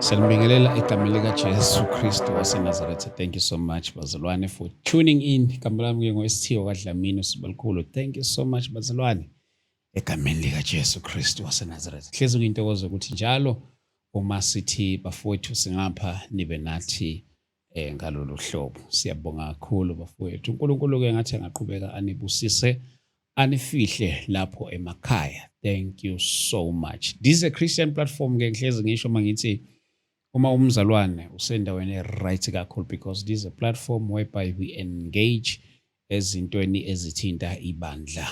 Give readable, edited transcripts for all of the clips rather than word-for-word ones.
Salibingelela egameni likaJesu Kristu waseNazaretha. Thank you so much bazalwane for tuning in. Igama lami ngingowesithiyo kaDlamini uSibalikhulu. Thank you so much bazalwane egameni likaJesu Kristu waseNazaretha. Hlezi kuyintokozo ukuthi njalo uma sithi bafowethu singapha nibe nathi ngalolu hlobo. Siyabonga kakhulu bafowethu. uNkulunkulu-ke ngathi angaqhubeka anibusise anifihle lapho emakhaya. Thank you so much. This is a Christian platform ke ngihlezi ngisho mangithi uma umzalwane usendaweni right kakhulu, because this is a platform whereby we engage ezintweni ezithinta ibandla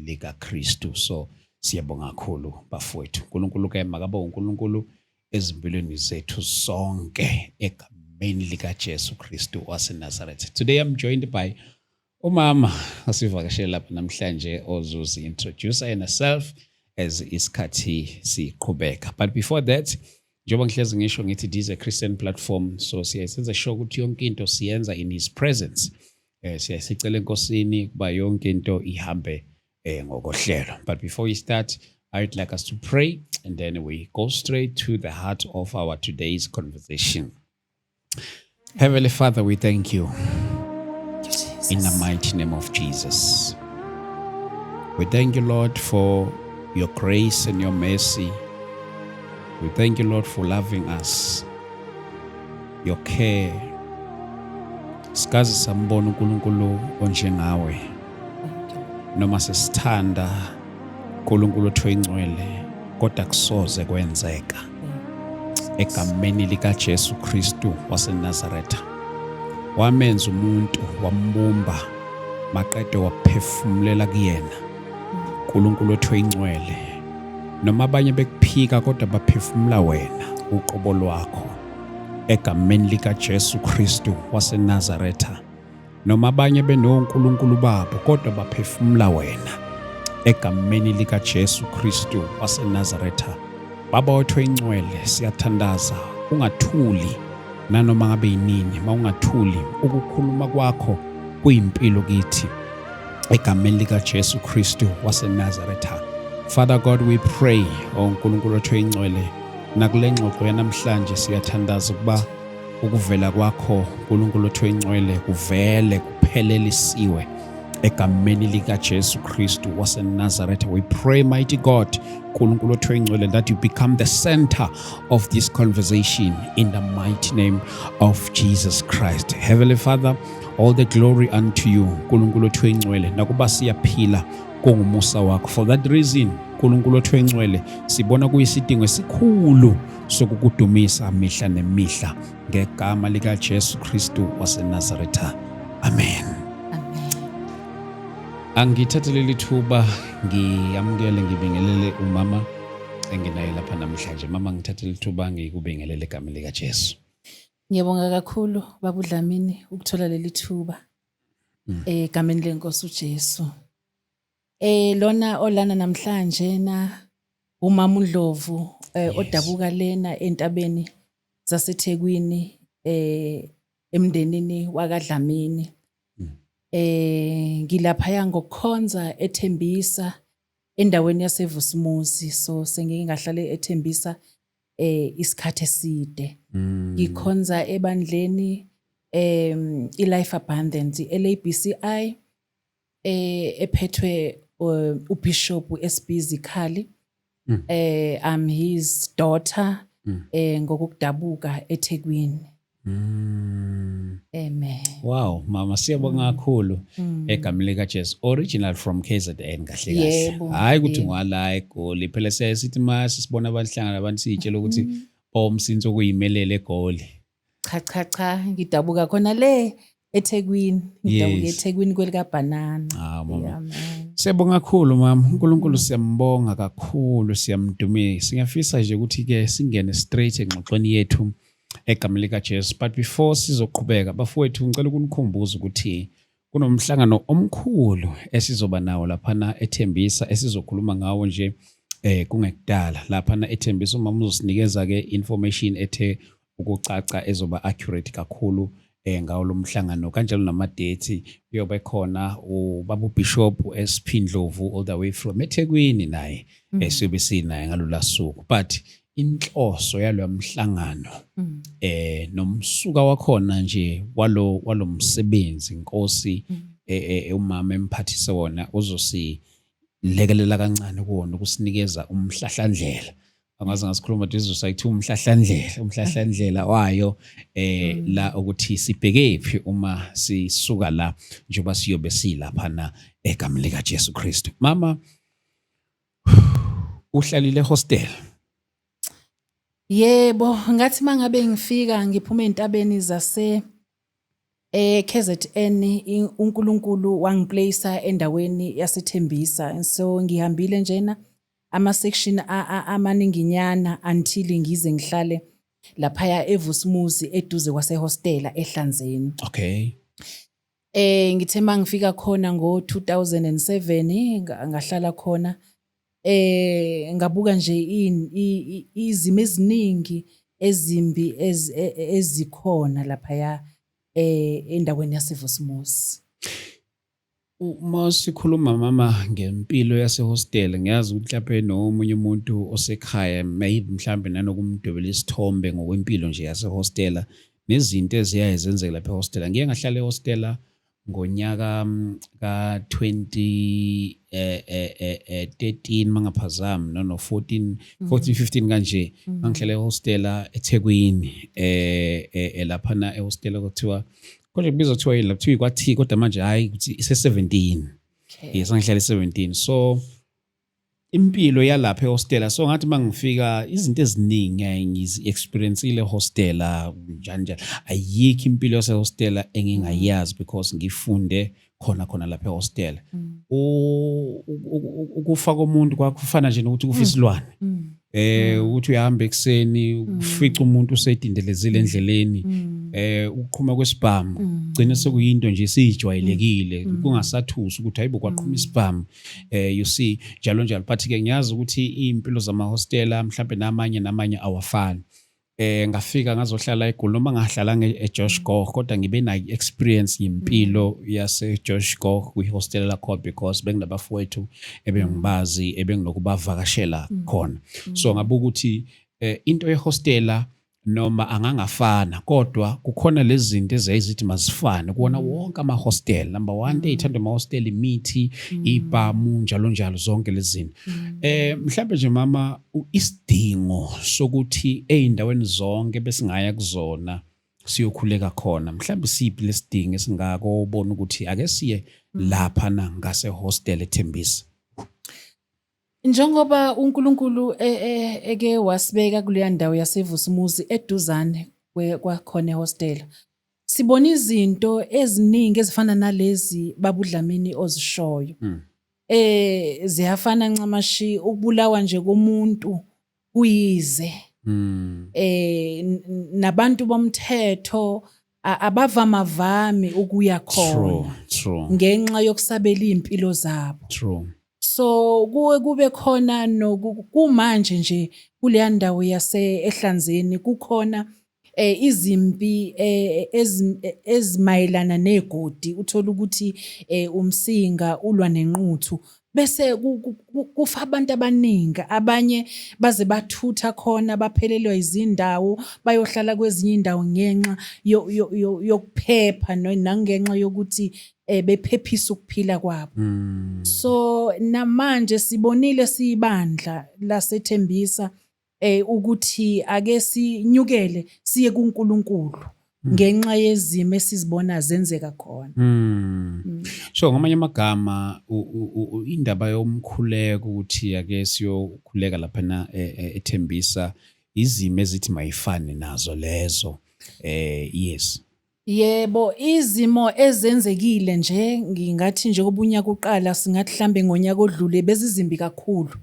likaKristu. So siyabonga kakhulu bafowethu. uNkulunkulu ke makaba uNkulunkulu ezimpilweni zethu zonke egameni likaJesu Kristu waseNazaretha. Today I'm joined by umama asivakashele lapha namhlanje ozuzi introduce herself as isikhathi siqhubeka. But before that, njengoba ngihlezi ngisho ngithi this is a Christian platform, so siyasenza sure ukuthi yonke into siyenza in his presence. Siyasicela enkosini kuba yonke into ihambe ngokohlelo. But before we start, I'd like us to pray and then we go straight to the heart of our today's conversation. Heavenly Father, we thank you in the mighty name of Jesus. We thank you, Lord, for your grace and your mercy. We thank you, Lord, for loving us, your care. Sikazi sambona uNkulunkulu onjengawe. Noma sesithanda uNkulunkulu othwengcwele, kodwa kusoze kwenzeka. Egameni likaJesu Kristu waseNazaretha. Wamenza umuntu, wambumba, maqede waphefumulela kuyena. uNkulunkulu othwengcwele. Noma abanye bekuphika kodwa baphefumula wena uqobo lwakho. Egameni likaJesu Kristu waseNazaretha. Noma abanye benonkulunkulu babo kodwa baphefumula wena. Egameni likaJesu Kristu waseNazaretha. Baba othwengcwele, siyathandaza ungathuli nanoma ngabe yinini, mawungathuli ukukhuluma kwakho kuyimpilo kithi. Egameni likaJesu Kristu waseNazaretha. Father God, we pray, uNkulunkulu othwengcwele, nakule ngxoxo yanamhlanje siyathandaza ukuba ukuvela kwakho uNkulunkulu othwengcwele kuvele kuphelelisiwe egameni likaJesu Kristu waseNazaretha. We pray, mighty God, uNkulunkulu othwengcwele, that you become the center of this conversation in the mighty name of Jesus Christ. Heavenly Father, all the glory unto you, uNkulunkulu othwengcwele, nakuba siyaphila kungumusa wakho. For that reason, uNkulunkulu othwengcwele, sibona kuyisidingo esikhulu sokukudumisa mihla nemihla ngegama likaJesu Kristu waseNazaretha. Amen. Angithathe leli thuba ngiyamukele ngibingelele umama enginaye lapha namhlanje. Mama, ngithathe leli thuba ngikubingelele egama likaJesu. Ngiyabonga kakhulu baba uDlamini ukuthola leli thuba egameni lenkosi uJesu. Lona olana namhlanje na umama uNdlovu odabuka lena entabeni zaseThekwini emndenini wakaDlamini. Ngilapha ngokukhonza eThembisa endaweni yaseVusumuzi, so sengingahlale eThembisa isikhathi eside. Ngikhonza ebandleni iLife Abundance LABCI ephethwe uBishop SB Zikhali. I'm his daughter ngokudabuka eThekwini. Amen. Wow, mama, siyabonga kakhulu egameni likaJesu. Original from KZN kahle kahle. Hayi ukuthi ngwala eGoli. Phela sithi mase sibona abahlangana abantu sitshela ukuthi omsinzo kuyimelele eGoli. Cha, ngidabuka khona le eThekwini. Ngidabuka eThekwini kwelikaBhanana. Mama. Siyabonga kakhulu mama. uNkulunkulu siyambonga kakhulu, siyamdumisa. Singafisa nje ukuthi ke singene straight engxoxweni yethu egameni likaJesu. But before sizoqhubeka bafowethu, ngicela ukunikhumbuza ukuthi kunomhlangano omkhulu esizoba nawo laphana eThembisa esizokhuluma ngawo nje kungekudala laphana eThembisa. Umama uzosinikeza ke information ethe ukucaca ezoba accurate kakhulu ngawo lo mhlangano, kanjalo nama dates uyobe khona ubaba uBishop SP Ndlovu all the way from eThekwini naye esiyobe sinaye ngalolu suku. But inhloso yalo mhlangano nomsuka wakhona nje walo msebenzi Nkosi umama emphathise wona uzosilekelela kancane kuwona ukusinikeza umhlahlandlela. Angaze ngasikhuluma nje izosayithi umhlahlandlela wayo la ukuthi sibhekephi uma sisuka la njengoba siyobe silapha na egameni lika Jesu Kristu. Mama uhlalile hostel? Yebo, ngathi mangabe ngifika ngiphuma entabeni zase KZN uNkulunkulu wangiplace endaweni yaseThembisa, so ngihambile njena ama-section amaninginyana until ngize ngihlale laphaya eVusumuzi eduze kwasehostela eHlanzeni. Okay. Ngithe mangifika khona ngo-2007 ngahlala khona ngabuka nje izimo eziningi ezimbi ezikhona laphaya endaweni yaseVusumuzi. Uma sikhuluma mama ngempilo yasehostela, ngiyazi ukuthi mhlawumbe nomunye umuntu osekhaya maybe mhlawumbe nanokumdwebela isithombe ngokwempilo nje yasehostela nezinto eziyaye zenzeke lapha ehostela. Ngiye ngahlala ehostela ngonyaka ka-2013 mangaphazami no 14 15 kanje ngihlala ehostela eThekwini laphana ehostela kuthiwa kodwa kubizwa kuthiwa yini lapho kwathi kodwa manje hayi ukuthi ise-17. Yes, ngihlala 17. So impilo yalapha ehostela, so ngathi mangifika izinto eziningi ngizi-experienceile ehostela njalo. Ayikho impilo yasehostela engingayazi because ngifunde khona lapha ehostela. Ukufa komuntu kwakufana nje nokuthi kufa isilwane. Ukuthi uyahamba ekseni ufica umuntu usedindelezile endleleni, ukuqhuma kwesibhamu gcina sekuyinto nje sijwayelekile, kungasathusi ukuthi hayibo kwaqhuma isibhamu, you see njalo but ke ngiyazi ukuthi impilo zamahostela mhlawumbe namanye awafani. Ngafika ngazohlala eGoli noma ngahlalanga eJosh Gore kodwa ngibe nayo experience yimpilo yaseJosh Gore kwihostela lakho because benginabafowethu ebengibazi ebenginokubavakashela khona. So ngabuka ukuthi into yehostela noma angangafana kodwa kukhona lezi zinto ezithi mazifane kuona wonke ama-hostel. Number 1 eyithandwa ama-hostel imithi, ibhamu njalo zonke lezi zinto. Mhlawumbe nje mama isidingo sokuthi ey'ndaweni zonke besingaya kuzona siyokhuleka khona, mhlawumbe siphi lesidingo esingakobona ukuthi ake siye lapha na ngase-hostel eThembisa? Njengoba uNkulunkulu eke wasibeka kuleya ndawo yaseVusumuzi eduzane kwakhona ehostela, sibona izinto eziningi ezifana nalezi babudlamini ozishoyo. Ziyafana ncamashi ukubulawa nje komuntu kuyize. Nabantu bomthetho abavamavami ukuya khona ngenxa yokusabela impilo zabo. True. So kube khona kumanje nje kuleya ndawo eHlanzeni kukhona izimpi ezimayelana negodi, uthola ukuthi umsinga ulwa nenquthu bese kufa abantu abaningi, abanye baze bathutha khona baphelelwa izindawo bayohlala kwezinye indawo ngenxa yokuphepha nangenxa yokuthi bephephisa ukuphila kwabo. So namanje sibonile siyibandla laseThembisa ukuthi ake sinyukele siye kuNkulunkulu ngenxa yezimo esizibona zenzeka khona. So ngamanye amagama indaba yomkhuleko ukuthi ake siyokhuleka lapha na eThembisa izimo ezithi mayifane nazo lezo. Yes. Yebo, izimo ezenzekile nje ngingathi nje kobunyaka uqala singathi mhlambe ngonyaka odlule bezizimbi kakhulu.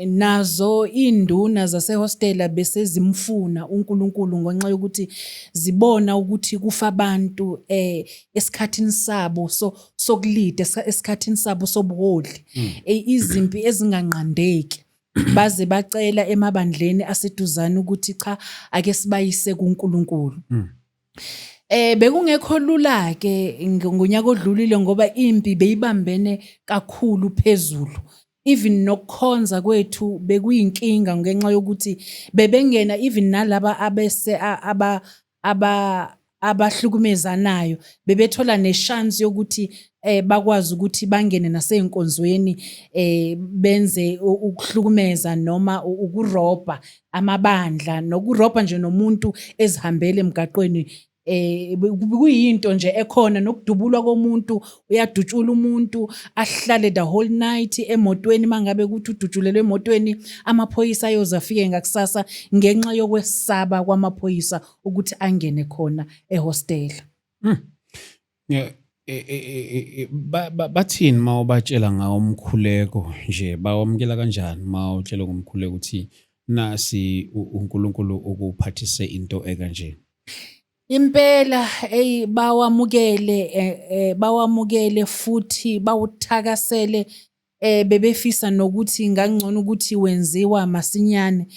Nazo induna zasehostela bese zimfuna uNkulunkulu ngenxa yokuthi zibona ukuthi kufa abantu esikhathini sabo sokulida, esikhathini sabo sobuholi, izimpi ezinganqandeki. Baze bacela emabandleni aseduzane ukuthi cha ake sibayise kuNkulunkulu. Bekungekho lula ke ngonyaka odlulile ngoba impi beyibambene kakhulu phezulu. even nokukhonza kwethu bekuyinkinga ngenxa yokuthi bebengena even nalaba abahlukumezanayo bebethola nechance yokuthi bakwazi ukuthi bangene nasey'nkonzweni benze ukuhlukumeza noma ukurobha amabandla nokurobha nje nomuntu ezihambele emgaqweni. Kuyinto nje ekhona nokudubulwa komuntu, uyadutshula umuntu ahlale the whole night emotweni mangabe kuthi udutshulelwe emotweni amaphoyisa ayoze afike ngakusasa ngenxa yokwesaba kwamaphoyisa ukuthi angene khona ehostela. Bathini mawubatshela ngawo umkhuleko nje bawamukela kanjani mawutshela ngomkhuleko ukuthi nasi uNkulunkulu ukuphathise into ekanje? Impela bawamukele futhi bawuthakasele bebefisa nokuthi ngangcono ukuthi wenziwa masinyane.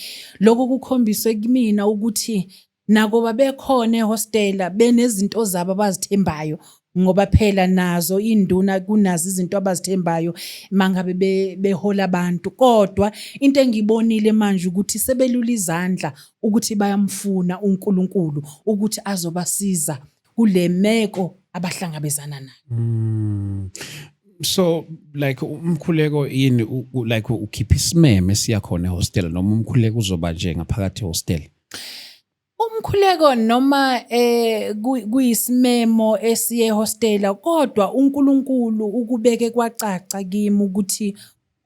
Lokho kukhombiswe kumina ukuthi nako babekhona ehostela benezinto zabo abazithembayo ngoba phela nazo induna kunazo izinto abazithembayo mangabe behola abantu. Kodwa into engibonile manje ukuthi sebelula izandla ukuthi bayamfuna uNkulunkulu ukuthi azobasiza kule meko abahlangabezana nayo. So like umkhuleko yini like ukhipha isimeme siyakhona ehostela noma umkhuleko uzoba nje ngaphakathi ehostela? Umkhuleko noma kuyisimemo esiye hostela kodwa uNkulunkulu ukubeke kwacaca kimi ukuthi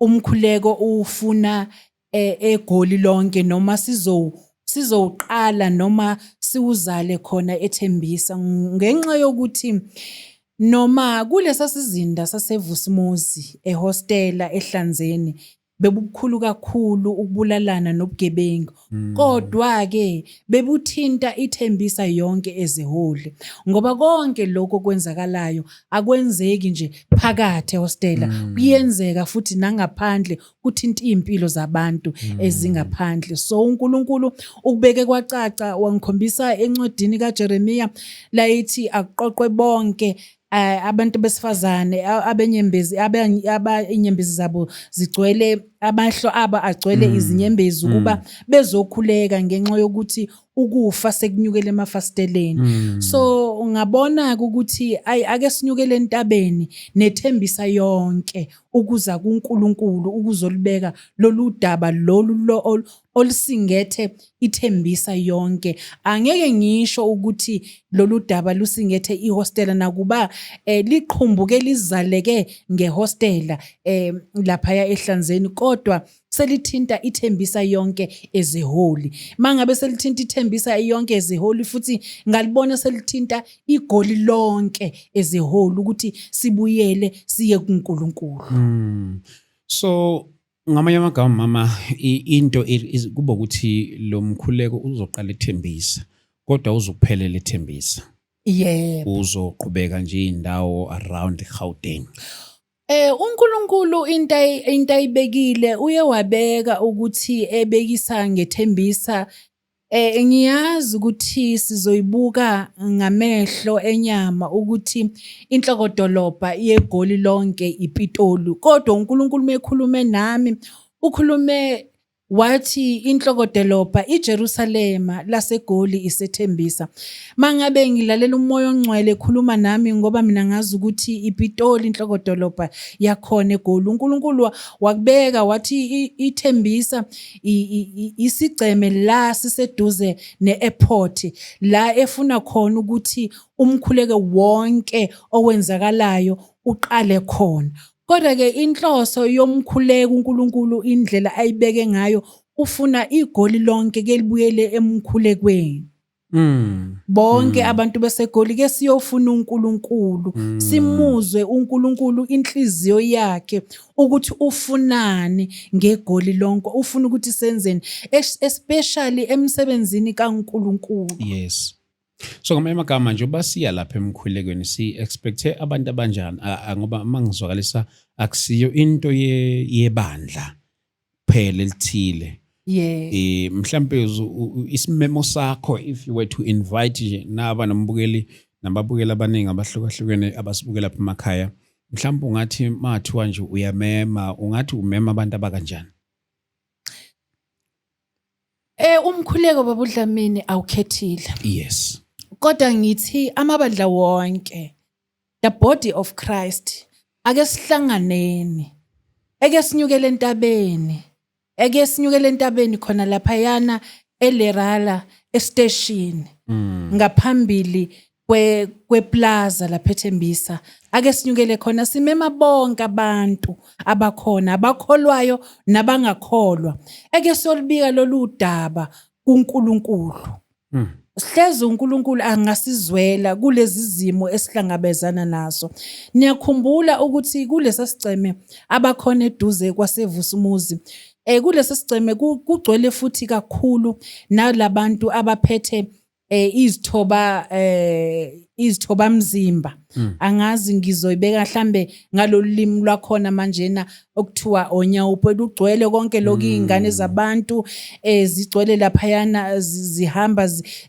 umkhuleko ufuna egoli lonke noma sizowuqala noma siwuzale khona eThembisa ngenxa yokuthi noma kulesa sizinda saseVusimozi ehostela eHlanzeni bebukhulu kakhulu ukubulalana nobugebengu kodwa ke bebuthinta iThembisa yonke ezeholi ngoba konke lokho kwenzakalayo akwenzeki nje phakathi ehostela kuyenzeka futhi nangaphandle kuthinta impilo zabantu ezingaphandle. So uNkulunkulu ukubeke kwacaca wangikhombisa encwadini kaJeremiya la ithi aqoqwe bonke abantu besifazane abenyembezi inyembezi zabo zigcwele amahlo aba agcwele izinyembezi ukuba bezokhuleka ngenxa yokuthi ukufa sekunyukele emafasteleni. So ungabona ukuthi ake sinyukele entabeni nethembisa yonke ukuza kuNkulunkulu ukuzolibeka lolu daba lolu olusingethe ithembisa yonke. Angeke ngisho ukuthi lolu daba lusingethe ihostela nakuba liqhumbuke lizaleke ngehostela lapha eHlanzeni kodwa selithinta ithembisa yonke ezeholi. Mangabe selithinta ithembisa yonke ezeholi futhi ngalibona selithinta igoli lonke ezeholi ukuthi sibuyele siye kuNkulunkulu. So ngamanye amagama mama into kuba ukuthi lo mkhuleko uzoqala ethembisa kodwa uzokuphelela ethembisa. Yebo. Uzoqhubeka nje indawo around Gauteng. uNkulunkulu into ayibekile uye wabeka ukuthi ebekisa ngethembisa. Ngiyazi ukuthi sizoyibuka ngamehlo enyama ukuthi inhlokodolobha yegoli lonke iPitoli kodwa uNkulunkulu mekhulume nami ukhulume wathi inhlokodolobha iJerusalema lasegoli isethembisa. Mangabe ngilalela umoya ongcwele ekhuluma nami ngoba mina ngazi ukuthi iPitoli inhlokodolobha yakhona egoli uNkulunkulu wakubeka wathi ithembisa isigceme la siseduze neairport la efuna khona ukuthi umkhuleko wonke owenzakalayo uqale khona. Kodwa ke inhloso yomkhuleko uNkulunkulu indlela ayibeke ngayo ufuna igoli lonke ke libuyele emkhulekweni. Bonke abantu besegoli ke siyofuna uNkulunkulu simuzwe uNkulunkulu inhliziyo yakhe ukuthi ufunani ngegoli lonke ufuna ukuthi senzeni especially emsebenzini kaNkulunkulu. Yes. So ngamanye amagama nje basiya lapha emkhulekweni si expecte abantu abanjani ngoba mangizwakalisa akusiyo into yebandla phela elithile. Yeah. Mhlambe isimemo sakho if you were to invite nje nababukeli abaningi abahlukahlukene abasibukela lapha emakhaya mhlawumbe ungathi mathiwa nje uyamema, ungathi umema abantu abakanjani? Umkhuleko baba uDlamini awukhethile. Yes. Kodwa ngithi amabandla wonke, the body of Christ, ake sihlanganeni. Eke sinyukele entabeni khona laphayana eLerala estation. Ngaphambili kweplaza lapha eThembisa. Ake sinyukele khona simema bonke abantu abakhona, abakholwayo nabangakholwa. Eke siyolibika lolu daba kuNkulunkulu. Sihlezi uNkulunkulu angasizwela kulezi zimo esihlangabezana nazo. Niyakhumbula ukuthi kulesa sigceme abakhona eduze kwaseVusumuzi, kulesa sigceme kugcwele futhi kakhulu nalabantu abaphethe izithoba mzimba. Angazi ngizoyibeka mhlambe ngalolimi lwakhona manjena okuthiwa onyawupo, lugcwele konke lokho izingane zabantu zigcwele laphayana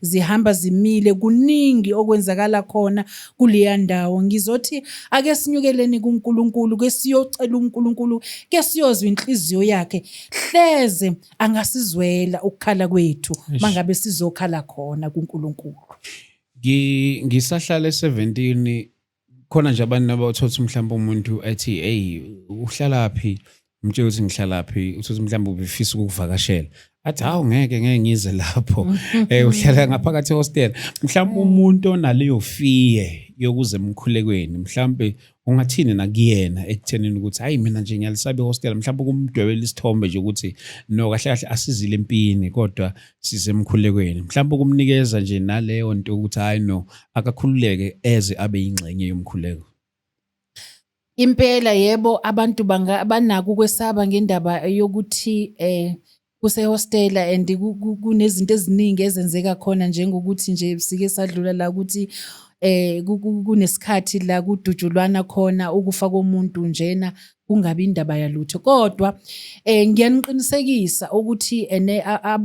zihamba zimile, kuningi okwenzakala khona kuleya ndawo. Ngizothi ake sinyukeleni kuNkulunkulu, ke siyocela uNkulunkulu, ke siyozwa inhliziyo yakhe, hleze angasizwela ukukhala kwethu mangabe sizokhala khona kuNkulunkulu. Ngisahlala e17 khona nje abantu abathothi mhlawumbe umuntu ethi hey uhlalaphi, umtshela ukuthi ngihlalaphi, uthothi mhlawumbe ubefisa ukuvakashela, athi hawu ngeke ngize lapho. Uhlala ngaphakathi ehostel. Mhlawumbe umuntu onaleyo fear yokuze emkhulekweni, mhlawumbe ungathini nakuyena ekuthenini ukuthi hayi mina nje ngiyalisaba ihostel, mhlawumbe kumdwebela isithombe nje ukuthi no kahle kahle asizile empini kodwa size emkhulekweni, mhlawumbe kumnikeza nje naleyo nto ukuthi hayi no akakhululeke eze abe ingxenye yomkhuleko. Impela yebo, abantu banako ukwesaba ngendaba yokuthi kusehostela and kunezinto eziningi ezenzeka khona, njengokuthi nje sike sadlula la ukuthi kunesikhathi la kudujulwana khona ukufa komuntu njena kungabi indaba yalutho. Kodwa ngiyaniqinisekisa ukuthi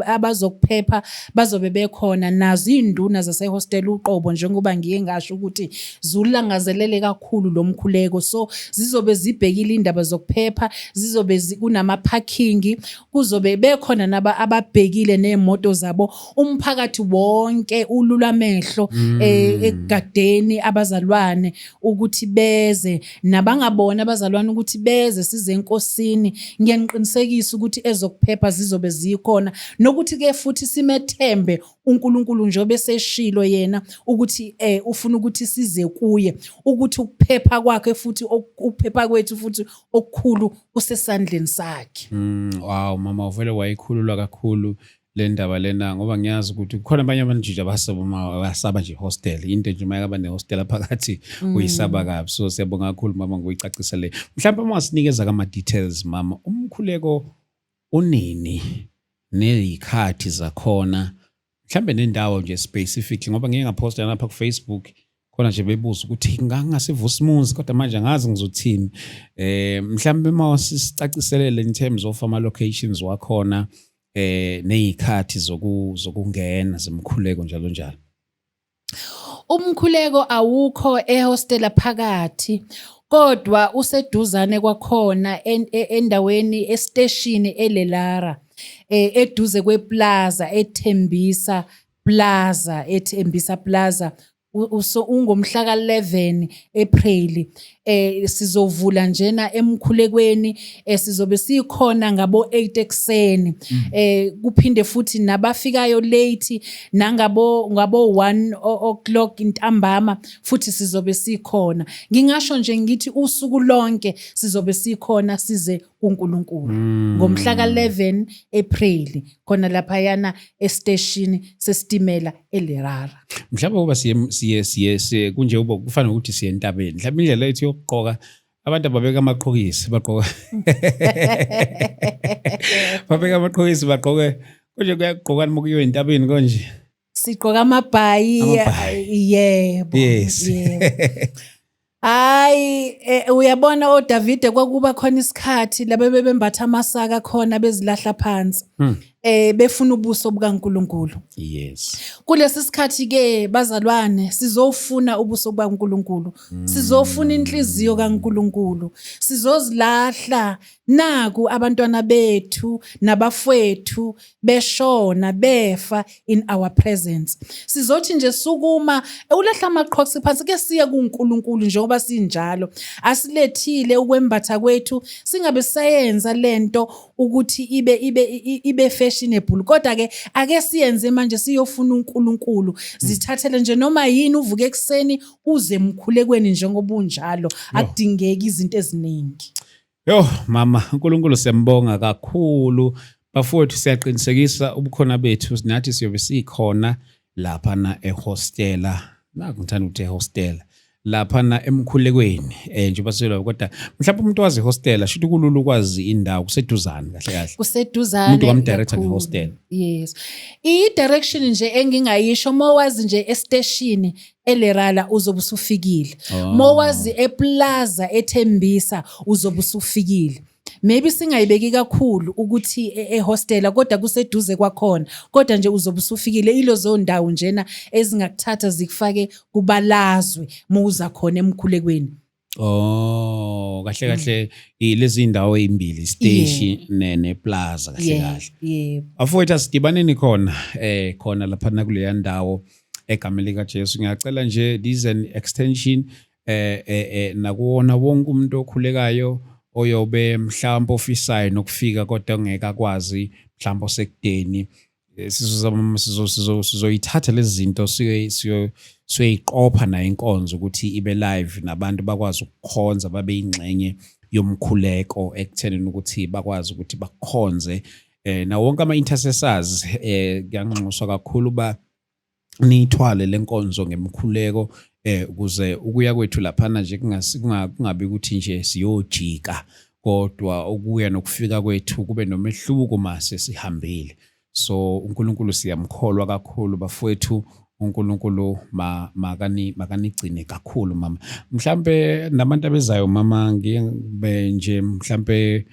abazokuphepha bazobe bekhona, nazo induna zasehostel uqobo, njengoba ngiye ngasho ukuthi zulangazelele kakhulu lo mkhuleko, so zizobe zibhekile indaba zokuphepha, zizobe kunama parking, kuzobe bekhona ababhekile nemoto zabo, umphakathi wonke ululamehlo egadeni abazalwane ukuthi beze, nabangabona abazalwane ukuthi beze size enkosini. Ngiyaniqinisekisa ukuthi ezokuphepha zizobe zikhona, nokuthi ke futhi simethembe uNkulunkulu njobe seshilo yena ukuthi ufuna ukuthi size kuye, ukuthi ukuphepha kwakhe futhi ukuphepha kwethu futhi okukhulu kusesandleni sakhe. Wow mama, uvele wayikhulula kakhulu le ndaba lena, ngoba ngiyazi ukuthi kukhona abanye abantu nje abasaba nje hostel, into nje mayaba nehostel phakathi uyisaba kabi. So siyabonga kakhulu mama ngoyicacisa le. Mhlawumbe masinikeza kama details mama, umkhuleko unini nezikhathi zakhona, mhlawumbe nendawo nje specific, ngoba ngeke ngaposta lapha ku Facebook khona nje bebuza ukuthi ngangasiVusumuzi kodwa manje angazi ngizothini. Mhlawumbe mawasicaciselele in terms of ama locations wakhona nezikhathi zokungena zemkhuleko njalo njalo. Umkhuleko awukho ehostela phakathi, kodwa useduzane kwakhona endaweni estation eLelara, eduze kweplaza eThembisa Plaza. Ungomhla ka-11 April sizovula njena emkhulekweni, sizobe sikhona ngabo 8 ekseni, kuphinde futhi nabafikayo late nangabo 1 o'clock intambama futhi sizobe sikhona. Ngingasho nje ngithi usuku lonke sizobe sikhona size kuNkulunkulu ngomhla ka-11 April khona laphayana estation sesitimela eLerara. Mhlawumbe kuba siye kunje uba kufanele ukuthi siye entabeni, mhlawumbe indlela lethu yokugqoka abantu ababeka amaqhokisi bagqoka babeka amaqhokisi bagqoke konje kuyagqoka mokuyiwe entabeni konje sigqoka amabhayi. Yebo. Yes. Hayi uyabona Davide kwakuba khona isikhathi labe bembatha amasaka khona bezilahla phansi. befuna ubuso bukaNkulunkulu. Yes. Kulesi sikhathi ke bazalwane sizofuna ubuso bukaNkulunkulu. Sizofuna inhliziyo kaNkulunkulu. Sizozilahla naku abantwana bethu nabafowethu beshona befa in our presence. Sizothi nje sukuma ulahla amaqhoqi phansi ke siya kuNkulunkulu njengoba sinjalo. Asilethile ukwembatha kwethu singabe sayenza lento ukuthi ibe fashionable kodwa ke ake siyenze manje siyofuna uNkulunkulu zithathele nje noma yini uvuke ekseni uze emkhulekweni njengoba unjalo akudingeki izinto eziningi. Yo mama uNkulunkulu siyambonga kakhulu bafowethu siyaqinisekisa ubukhona bethu nathi siyobe sikhona lapha na ehostela ngithanda ukuthi ehostela lapha na emkhulekweni njengoba selo kodwa mhlawumbe umuntu wazi hostela shithi kulula ukwazi indawo kuseduzane kahle kahle kuseduzane umuntu wamdirector ngehostel. Yes, i-direction nje engingayisho mowazi nje estation eLerala uzobe usufikile, mowazi ePlaza eThembisa uzobe usufikile. Maybe singayibeki kakhulu ukuthi ehostela kodwa kuseduze kwakhona kodwa nje uzobe usufikile ilozo ndawo njena ezingakuthatha zikufake kubalazwe muza khona emkhulekweni. Kahle kahle lezi indawo ezimbili station nePlaza kahle kahle. Yebo. Afowethu asidibaneni khona khona lapha na kule ndawo egameni lika Jesu. Ngiyacela nje this an extension nakuona wonke umuntu okhulekayo oyobe mhlawumbe ofisayo nokufika kodwa ongeke akwazi mhlawumbe osekudeni sizoyithatha lezi zinto siyoyiqopha na inkonzo ukuthi ibe live nabantu bakwazi ukukhonza babe ingxenye yomkhuleko ekuthenini ukuthi bakwazi ukuthi bakhonze na wonke ama intercessors kuyanxuswa kakhulu ba nithwale lenkonzo ngemkhuleko ukuze ukuya kwethu lapha nje kungabi ukuthi nje siyojika kodwa ukuya nokufika kwethu kube nomehluko mase sihambile. So uNkulunkulu siyamkholwa kakhulu bafowethu uNkulunkulu makanigcine kakhulu mama. Mhlambe nabantu abezayo mama ngibe nje mhlambe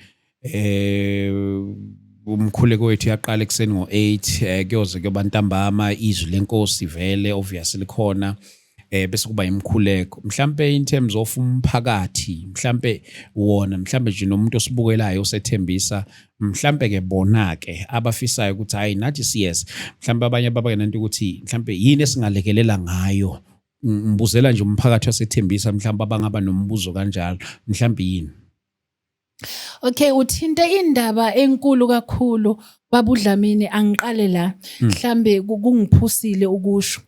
umkhuleko wethu yaqala ekseni ngo-8 kuyoze kuyoba ntambama izwi lenkosi vele obviously likhona bese kuba imkhuleko mhlambe in terms of umphakathi mhlambe wona mhlambe nje nomuntu osibukelayo osethembisa mhlambe ke bona ke abafisayo ukuthi hayi nathi siyes mhlambe abanye babakenanto ukuthi mhlambe yini esingalekelela ngayo mbuzela nje umphakathi wasethembisa mhlambe abangaba nombuzo kanjalo mhlambe yini. Okay, uthinte indaba enkulu kakhulu babudlamini angiqale la mhlambe kungiphusile ukusho.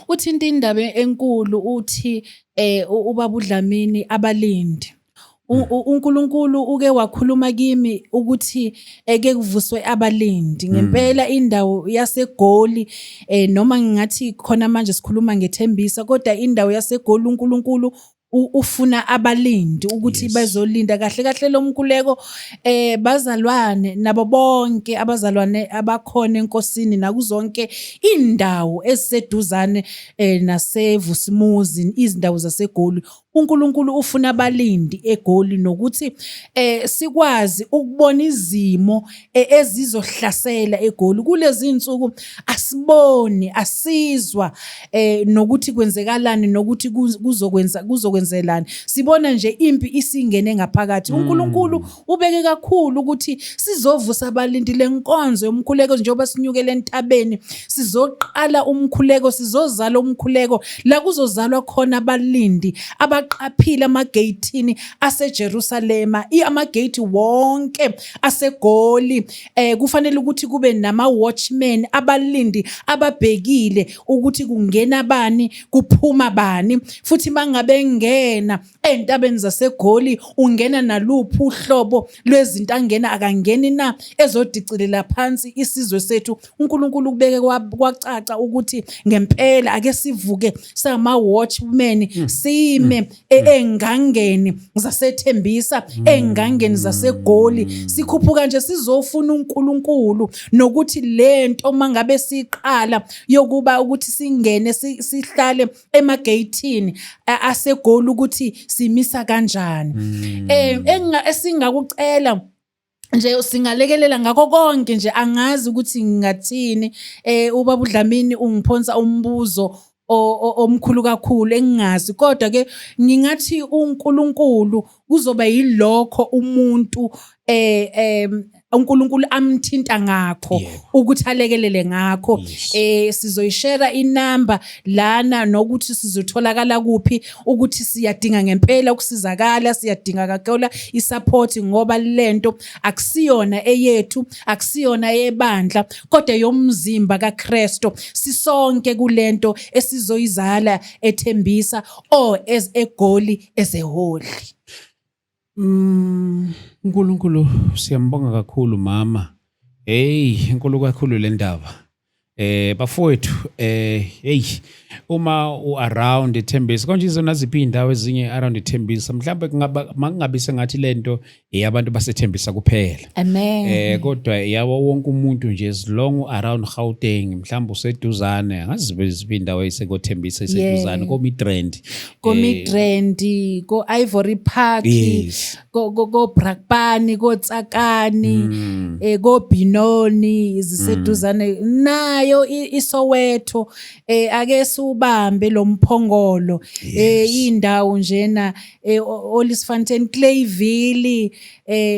Uthinte indaba enkulu uthi ubabudlamini abalindi. uNkulunkulu uke wakhuluma kimi ukuthi eke kuvuswe abalindi ngempela indawo yaseGoli noma ngingathi khona manje sikhuluma ngethembisa kodwa indawo yaseGoli uNkulunkulu ufuna abalindi ukuthi bazolinda kahle kahle lo mkhuleko bazalwane nabo bonke abazalwane abakhona enkosini nakuzonke indawo eziseduzane naseVusimuzi izindawo zaseGoli uNkulunkulu ufuna abalindi eGoli nokuthi sikwazi ukubona izimo ezizohlasela eGoli kulezi insuku asiboni asizwa nokuthi kwenzekalani nokuthi kuzokwenzelani sibona nje impi isingene ngaphakathi uNkulunkulu ubeke kakhulu ukuthi sizovusa abalindi lenkonzo yomkhuleko njengoba sinyukele entabeni sizoqala umkhuleko sizozala umkhuleko la kuzozalwa khona abalindi abaqaphile amageyithini aseJerusalema amagate wonke aseGoli kufanele ukuthi kube nama watchmen abalindi ababhekile ukuthi kungena bani kuphuma bani futhi mangabe ngena entabeni zaseGoli ungena naluphi uhlobo lwezinto angena akangeni na ezodicilela phansi isizwe sethu uNkulunkulu kubeke kwacaca ukuthi ngempela ake sivuke sama watchmen sime engangeni zasethembisa engangeni zaseGoli sikhuphuka nje sizofuna uNkulunkulu nokuthi lento mangabe siqala yokuba ukuthi singene sihlale emageyithini aseGoli ukuthi simisa kanjani esingakucela nje singalekelela ngakho konke nje angazi ukuthi ngingathini ubaba uDlamini ungiphonsa umbuzo omkhulu kakhulu engingazi kodwa ke ngingathi uNkulunkulu kuzoba yilokho umuntu uNkulunkulu amthinta ngakho ukuthi alekelele ngakho sizoyishare inamba lana nokuthi sizotholakala kuphi ukuthi siyadinga ngempela ukusizakala siyadinga kakhulu isupport ngoba lento akusiyona eyethu akusiyona yebandla kodwa yomzimba kaKristu sisonke kulento esizoyizala ethembisa as egoli as a whole. uNkulunkulu siyambonga kakhulu mama. Inkulu kakhulu le ndaba. Bafowethu uma around eThembisa konje izona ziphi indawo ezinye around eThembisa mhlawumbe kungabe sengathi lento eyabantu basethembisa kuphela. Amen. Kodwa yawo wonke umuntu nje as long around Gauteng mhlawumbe useduzane angazi ziphi indawo esekoThembisa eseduzane koMidrand ko Ivory Park ko Brakpan ko Tsakani ko Binoni ziseduzane nayo iSoweto ake subambe lo mphongolo indawo njena Olifantsfontein Clayville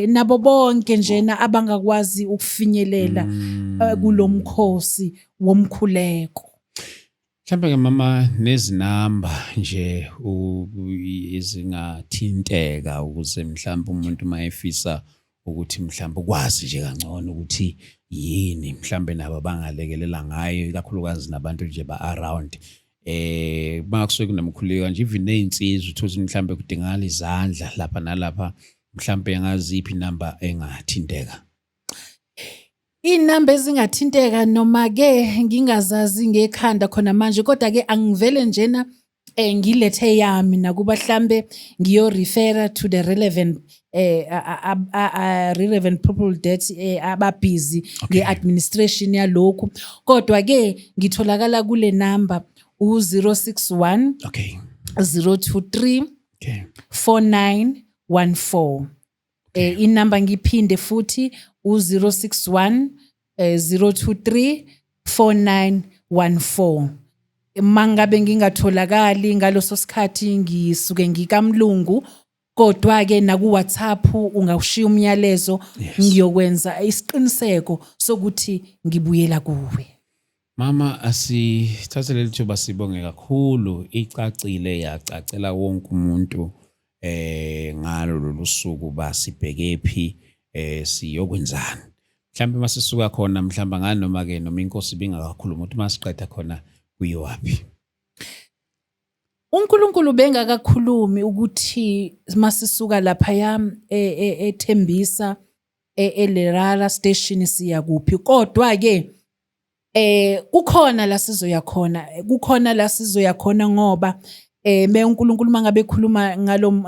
nabo bonke njena abangakwazi ukufinyelela kulomkhosi womkhuleko. Mhlawumbe ke mama nezinamba nje izingathinteka ukuze mhlawumbe umuntu mayefisa ukuthi mhlawumbe ukwazi nje kangcono ukuthi yini mhlawumbe nabo bangalekelela ngayo ikakhulukazi nabantu nje ba-around bakusuke kunomkhuleko nje even ney'nsizwa uthola mhlawumbe kudingakala izandla lapha nalapha mhlawumbe ngaziphi inamba engathinteka. Inamba ezingathinteka noma ke ngingazazi ngekhanda khona manje kodwa ke angivele njena ngilethe yami nakuba mhlambe ngiyo refer to the relevant relevant people that ababhizi ngeadministration yalokhu kodwa ke ngitholakala kule number u061 023 4914 inamba ngiphinde futhi u061 023 4914. Mangabe ngingatholakali ngaloso sikhathi ngisuke ngikamlungu kodwa ke naku WhatsApp ungawushiya umyalezo ngiyokwenza isiqiniseko sokuthi ngibuyela kuwe. Mama asithathe leli thuba sibonge kakhulu icacile yacacela wonke umuntu ngalo lolu suku basibheke phi siyokwenzana. Mhlawumbe masisuka khona mhlawumbe nganoma ke noma inkosi bingakakhuluma ukuthi masiqeda khona kuyiwapi. uNkulunkulu bengakakhulumi ukuthi masisuka lapha yami eThembisa eLerala station siya kuphi kodwa ke kukhona la sizoya khona ngoba uNkulunkulu mangabe ekhuluma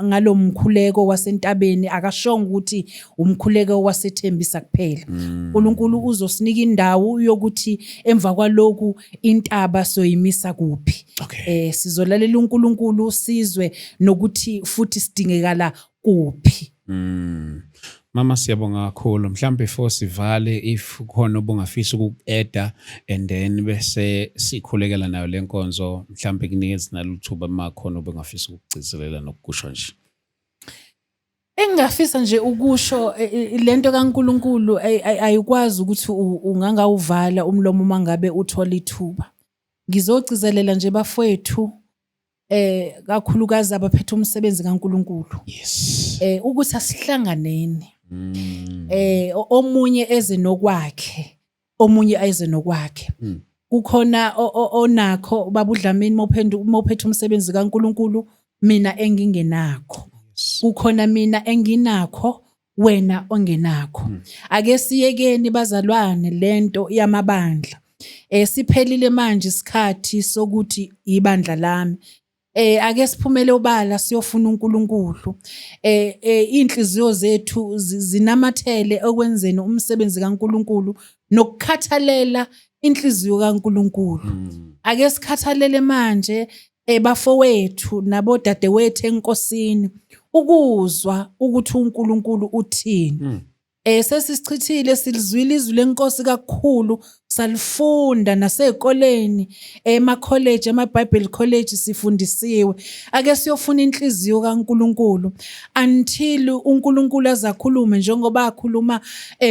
ngalo mkhuleko wasentabeni akashonga ukuthi umkhuleko wasethembisa kuphela. uNkulunkulu uzosinika indawo yokuthi emva kwaloku intaba soyimisa kuphi. Sizolalela uNkulunkulu sizwe nokuthi futhi sidingekala kuphi. Mama siyabonga kakhulu mhlawumbe before sivale if khona obungafisa ukueda and then bese sikhulekela nayo lenkonzo mhlawumbe kunikeza naluthuba makhona obungafisa ukugcizelela nokukusho nje. Engafisa nje ukusho lento kaNkulunkulu ayikwazi ukuthi ungangawuvala umlomo mangabe uthola ithuba. Ngizogcizelela nje bafowethu kakhulukazi abaphethe umsebenzi kaNkulunkulu. Ukuthi asihlanganeni. Omunye eze nokwakhe omunye eze nokwakhe kukhona onakho baba uDlamini mawuphethe umsebenzi kaNkulunkulu mina engingenakho kukhona mina enginakho wena ongenakho ake siyekeni bazalwane lento yamabandla siphelile manje isikhathi sokuthi ibandla lami ake siphumele obala siyofuna uNkulunkulu inhliziyo zethu zinamathele okwenzeni umsebenzi kaNkulunkulu nokukhathalela inhliziyo kaNkulunkulu ake sikhathalele manje bafowethu nabodadewethu enkosini ukuzwa ukuthi uNkulunkulu uthini Sesisichithile silizwile izwi lenkosi kakhulu, salifunda nasey'koleni, ema-college, ama-Bible college sifundisiwe. Ake siyofuna inhliziyo kaNkulunkulu until uNkulunkulu azakhulume njengoba akhuluma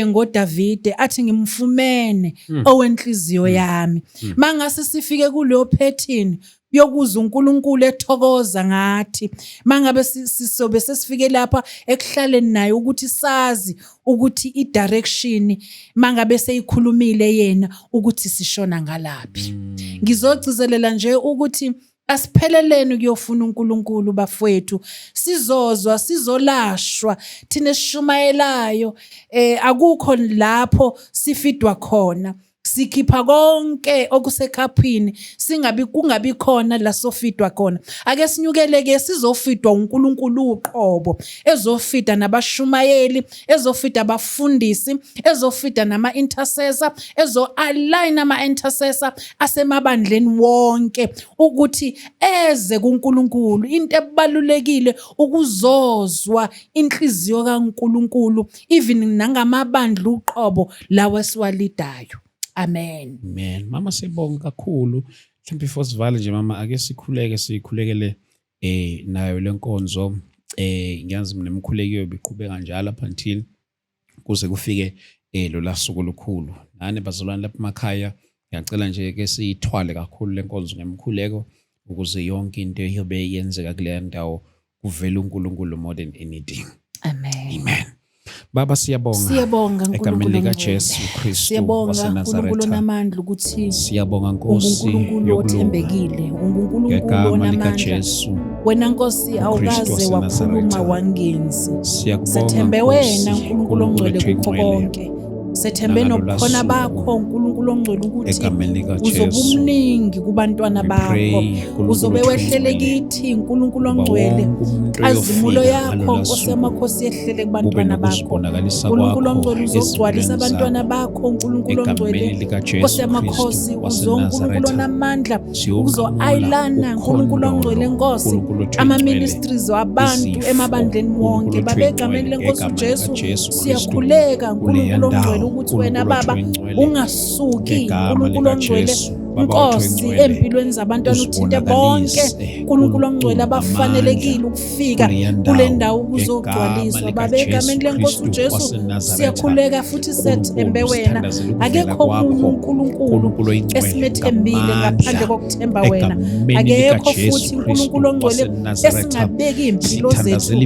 ngoDavide athi ngimfumene owenhliziyo yami. Mangase sifike kuleyo phethini yokuza uNkulunkulu ethokoza ngathi, mangabe sisobe sesifike lapha ekuhlaleni naye ukuthi sazi ukuthi i-direction mangabe seyikhulumile yena ukuthi sishona ngalapi. Ngizogcizelela nje ukuthi asipheleleni kuyofuna uNkulunkulu bafowethu, sizozwa sizolashwa thina esishumayelayo, akukho lapho sifidwa khona. Sikhipha konke okusekhaphini kungabi khona la sofidwa khona. Ake sinyukele-ke sizofidwa uNkulunkulu uqobo, ezofida nabashumayeli, ezofida abafundisi, ezofida nama-intercessor, ezo-align ama-intercessor asemabandleni wonke ukuthi eze kuNkulunkulu. Into ebalulekile ukuzozwa inhliziyo kaNkulunkulu even nangamabandla uqobo lawa esiwalidayo. Amen. Amen. Mama sibonga kakhulu. Mhlawumbe before sivale nje mama ake sikhulekele nayo lenkonzo. Ngiyazi mina imkhuleko biqhubeka njalo up until kuze kufike lo lasuku lukhulu. Nane bazalwane lapha emakhaya ngiyacela nje ke siyithwale kakhulu lenkonzo ngemkhuleko ukuze yonke into iyobe yenzeka kule ndawo kuvela uNkulunkulu more than anything. Amen. Amen. Baba siyabonga egameni lika Jesu Kristu siyabonga waseNazaretha. uNkulunkulu namandla ukuthi Siyabonga Nkosi uNkulunkulu othembekile, uNkulunkulu onamandla. Wena Nkosi awukaze wakhuluma wangenzi. Sethembe wena uNkulunkulu ongcwele kukho konke. Sethembe nobukhona bakho uNkulunkulu ongcwele ukuthi uzobe umningi kubantwana bakho, uzobe wehlele kithi uNkulunkulu ongcwele. Azimulo yakho Nkosi yamakhosi yehlele kubantwana bakho, uNkulunkulu ongcwele uzogcwalisa abantwana bakho, uNkulunkulu ongcwele Nkosi yamakhosi uNkulunkulu onamandla uzo-ayilana uNkulunkulu ongcwele Nkosi ama-ministries wabantu emabandleni wonke. Baba egameni lenkosi uJesu siyakhuleka uNkulunkulu ongcwele ukuthi wena Baba ungasuki uNkulunkulu ongcwele Nkosi empilweni zabantwana uthinte bonke uNkulunkulu ongcwele abafanelekile ukufika kule ndawo ukuzogcwaliswa. Baba egameni lenkosi uJesu siyakhuleka futhi sethembe wena, akekho omunye uNkulunkulu esimethembile ngaphandle kokuthemba wena, akekho futhi uNkulunkulu ongcwele esingabeki impilo zethu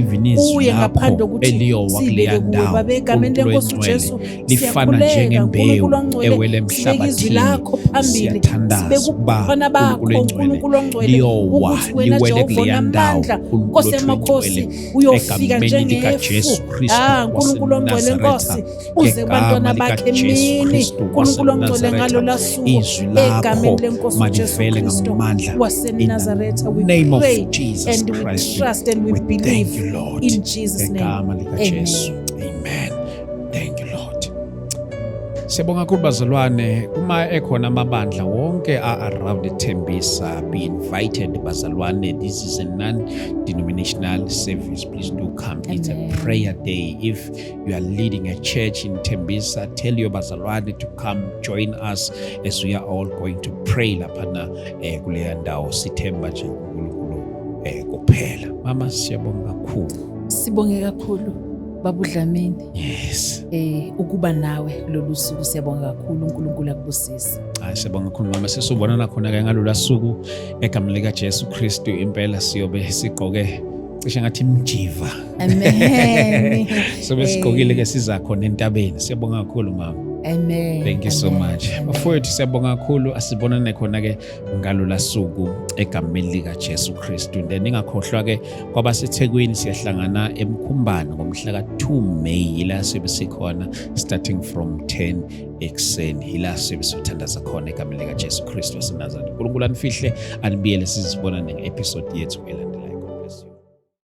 kuye ngaphandle kokuthi sibeke kuwe. Baba egameni lenkosi uJesu siyakhuleka uNkulunkulu ongcwele sibeke izwi lakho phambili, sibeke ubukhona bakho uNkulunkulu ongcwele ukuthi wena Jehova onamandla Nkosi yamakhosi uyofika njengefu uNkulunkulu ongcwele Nkosi uze bantwana bakhe emini uNkulunkulu ongcwele ngalo lasuku egameni lenkosi uJesu Kristu waseNazaretha. We pray and we trust and we believe in Jesus' name. Amen. Thank you Lord. Siyabonga kakhulu bazalwane, uma ekhona amabandla wonke around Tembisa, be invited bazalwane. This is a non-denominational service. Please do come. It's a prayer day. If you are leading a church in Tembisa, tell your bazalwane to come join us as we are all going to pray lapana kuleya ndawo. Sithemba nje uNkulunkulu kuphela. Mama siyabonga kakhulu. Sibonge kakhulu Baba uDlamini. Yes. Ukuba nawe kulolu suku siyabonga kakhulu, uNkulunkulu akubusise. Siyabonga kakhulu mama, sesubonana khona ke ngalolu suku egameni lika Jesu Kristu impela siyobe sigqoke cishe ngathi imjiva. Amen. Sobe sigqokile ke siza khona entabeni. Siyabonga kakhulu mama. Amen. Thank you so much. Bafowethu siyabonga kakhulu, asibonane khona ke ngalolu suku egameni lika Jesu Kristu. Then ningakhohlwa ke kwabaseThekwini siyahlangana eMkhumbane ngomhla ka-2 May ila sibe sikhona starting from 10 ekseni. Ila sibe sithandaza khona egameni lika Jesu Kristu waseNazaretha. uNkulunkulu anifihle anibiyele sizibonane nge-episode yethu.